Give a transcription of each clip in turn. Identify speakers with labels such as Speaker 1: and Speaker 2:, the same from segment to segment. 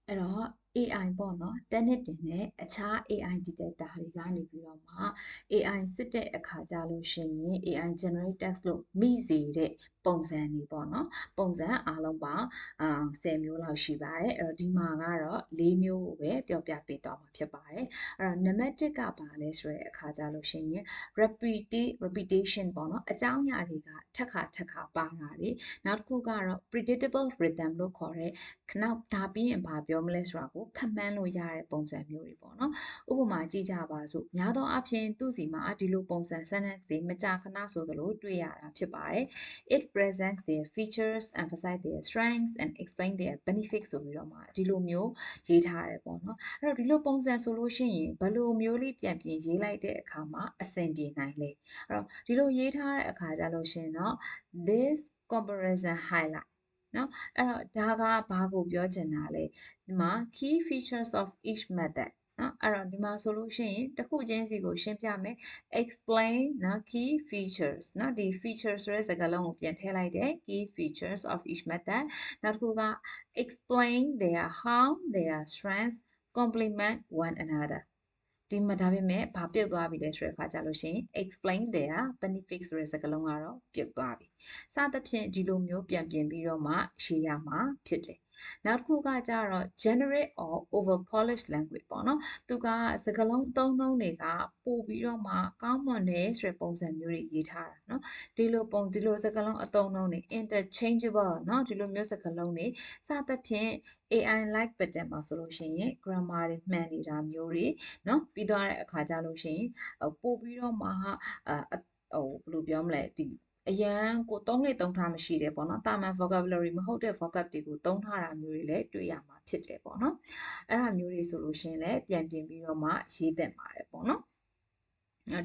Speaker 1: အဲ့တော့ AI ပေါ့နော်တက်နှစ်တင်နဲ့အခြား AI detector တွေကနေပြီးတော့မှ AI စစ်တဲ့အခါကြလို့ရှိရင် AI generate text လို့မိစေတဲ့ပုံစံတွေပေါ့နော်ပုံစံအားလုံးပေါင်း10မျိုးလောက်ရှိပါတယ်အဲ့တော့ဒီမှာကတော့4မျိုးကိုပဲပြောပြပေးသွားမှာဖြစ်ပါတယ်အဲ့တော့ name 1ကပါလဲဆိုတဲ့အခါကြလို့ရှိရင် repetition ပေါ့နော်အကြောင်းအရာတွေကထပ်ခါပါတာတွေနောက်တစ်ခုကတော့ predictable rhythm လို့ခေါ်တဲ့နောက်ဒါပြီးရင်ဘာပြောမလဲဆိုတာကိုခန့်မှန်းလို့ရတဲ့ပုံစံမျိုးတွေပေါ့နော်ဥပမာကြည့်ကြပါစို့များသောအားဖြင့်သူ့စီမှာဒီလိုပုံစံ sentence တွေမကြာခဏဆိုသလိုတွေ့ရတာဖြစ်ပါတယ် it presents their features emphasize their strengths and explain their benefits ဆိုပြီးတော့မှဒီလိုမျိုးရေးထားတယ်ပေါ့နော်အဲ့တော့ဒီလိုပုံစံဆိုလို့ရှိရင်ဘယ်လိုမျိုးလေးပြန်ပြင်ရေးလိုက်တဲ့အခါမှာအဆင်ပြေနိုင်လဲအဲ့တော့ဒီလိုရေးထားတဲ့အခါကြလို့ရှိရင်တော့ this comparison highlight နော်အဲ့တော့ဒါကဘာကိုပြောချင်တာလဲဒီမှာ key features of each method နော်အဲ့တော့ဒီမှာဆိုလို့ရှိရင်တစ်ခုချင်းစီကိုရှင်းပြမယ် explain နော် key features နော်ဒီ features ဆိုတဲ့စကားလုံးကိုပြန်ထည့်လိုက်တယ် key features of each method နောက်တစ်ခုက explain their how their strengths complement one another ဒီမှာဒါပေမဲ့ဘာပြုတ်သွားပြီလဲဆိုတဲ့အခါကြလို့ရှိရင် explain their benefits ဆိုတဲ့စကားလုံးကတော့ပြုတ်သွားပြီစသဖြင့်ဒီလိုမျိုးပြန်ပြင်ပြီးတော့မှရေးရမှာဖြစ်တယ်နောက်တစ်ခုကကြတော့ generate or over polished language ပေါ့နော်သူကစကားလုံးသုံးနှုန်းတွေကပို့ပြီးတော့မှကောင်းမွန်တဲ့ဆိုတဲ့ပုံစံမျိုးတွေရေးထားတာเนาะဒီလိုစကားလုံးအသုံးနှုန်းတွေ interchangeable เนาะဒီလိုမျိုးစကားလုံးတွေစသဖြင့် AI like pattern မှာဆိုလို့ရှိရင် grammar တွေမှန်နေတာမျိုးတွေเนาะပြီးသွားတဲ့အခါကြလို့ရှိရင်ပို့ပြီးတော့မှဘယ်လိုပြောမလဲဒီအရန်ကိုသုံးလေသုံးထားမရှိတယ်ပေါ့နော်တာမန် vocabulary မဟုတ်တဲ့ vocab တွေကိုသုံးထားတာမျိုးတွေလည်းတွေ့ရမှာဖြစ်တယ်ပေါ့နော်အဲ့ဒါမျိုးတွေဆိုလို့ရှိရင်လည်းပြန်ပြင်ပြီးတော့မှရေးသင့်ပါတယ်ပေါ့နော်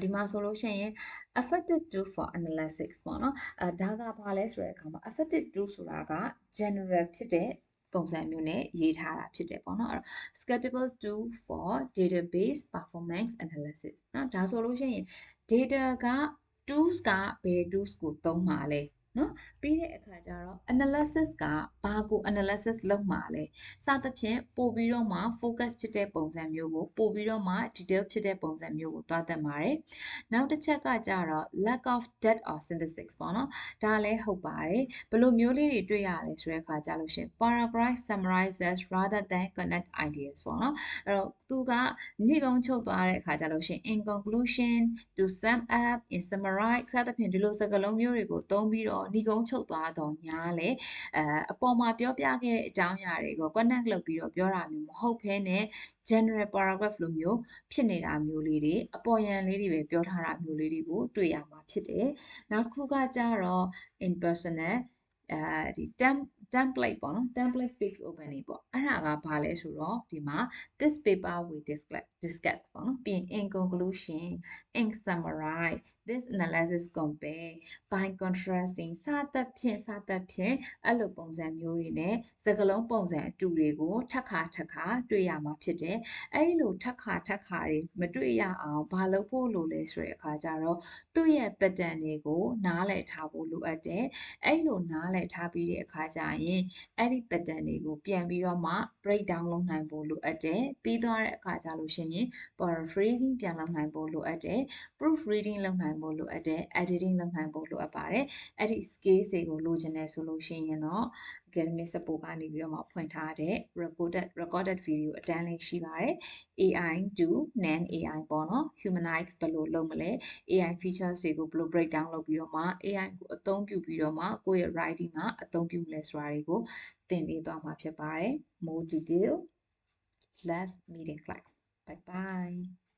Speaker 1: ဒီမှာဆိုလို့ရှိရင် affected to for analysis ပေါ့နော်ဒါကဘာလဲဆိုတဲ့အခါမှာ affected to ဆိုတာက general ဖြစ်တဲ့ပုံစံမျိုးနဲ့ရေးထားတာဖြစ်တယ်ပေါ့နော်အဲ့တော့ scalable tool for database performance analysis เนาะဒါဆိုလို့ရှိရင် data က tools ကဘယ် tools ကိုသုံးမှာလဲเนาะပြီးတဲ့အခါကျတော့ analysis ကဘာကို analysis လုပ်မှာလဲစသဖြင့်ပို့ပြီးတော့မှ focus ဖြစ်တဲ့ပုံစံမျိုးကိုပို့ပြီးတော့မှ detail ဖြစ်တဲ့ပုံစံမျိုးကိုသွားတတ်ပါတယ်နောက်တစ်ချက်ကကြတော့ lack of depth or synthesis ပေါ့နော်ဒါလည်းဟုတ်ပါတယ်ဘယ်လိုမျိုးလေးတွေတွေ့ရလဲဆိုတဲ့အခါကြလို့ရှိရင် paragraph summarizes rather than connect ideas ပေါ့နော်အဲ့တော့သူကညှိကုန်းချုပ်သွားတဲ့အခါကြလို့ရှိရင် in conclusion to sum up in summarize စသဖြင့်ဒီလိုစကားလုံးမျိုးတွေကိုသုံးပြီးတော့ညှိကုန်းချုပ်သွားတော့ညာလေအပေါ်မှာပြောပြခဲ့တဲ့အကြောင်းအရာတွေကို connect လုပ်ပြီးတော့ပြောတာမျိုးမဟုတ်ဘဲနဲ့ general paragraph လိုမျိုးဖြစ်နေတာမျိုးလေးတွေအပေါ်ယံလေးတွေပဲပြောထားတာမျိုးလေးတွေကိုတွေ့ရမှာဖြစ်တယ်နောက်တစ်ခုကကြတော့ impersonal ဒီ template ပေါ့နော် template speaks openly ပေါ့အဲ့ဒါကဘာလဲဆိုတော့ဒီမှာ this paper we discuss ပေါ့နော်ပြီးရင် in conclusion in summarize this analysis compare by contrasting စသဖြင့်အဲ့လိုပုံစံမျိုးတွေနဲ့စကားလုံးပုံစံအတူတွေကိုထပ်ခါတွေ့ရမှာဖြစ်တယ်အဲ့ဒီလိုထပ်ခါတွေမတွေ့ရအောင်ဘာလုပ်ဖို့လိုလဲဆိုတဲ့အခါကျတော့သူ့ရဲ့ pattern တွေကိုနားလည်ထားဖို့လိုအပ်တယ်အဲ့လိုနားလည်ထားပြီးတဲ့အခါကျရင်အဲ့ဒီ pattern တွေကိုပြန်ပြီးတော့မှ break down လုပ်နိုင်ဖို့လိုအပ်တယ်ပြီးသွားတဲ့အခါကျလို့ရှိရင် paraphrasing ပြန်လုပ်နိုင်ဖို့လိုအပ်တယ် proofreading လုပ်နိုင်ဖို့လိုအပ်တယ် editing လုပ်နိုင်ဖို့လိုအပ်ပါတယ်အဲ့ဒီ skills တွေကိုလိုချင်တယ်ဆိုလို့ရှိရင်တော့ academic support ကနေပြီးတော့မှဖွင့်ထားတဲ့ recorded video အတန်းလေးရှိပါတယ် AI to non AI ပေါ့နော် humanize ဘယ်လိုလုပ်မလဲ AI features တွေကိုဘယ်လို break down လုပ်ပြီးတော့မှ AI ကိုအသုံးပြုပြီးတော့မှကိုယ့်ရဲ့ writing မှာအသုံးပြုမလဲဆိုတာတွေကိုသင်ပေးသွားမှာဖြစ်ပါတယ် more detail let's meet in class bye bye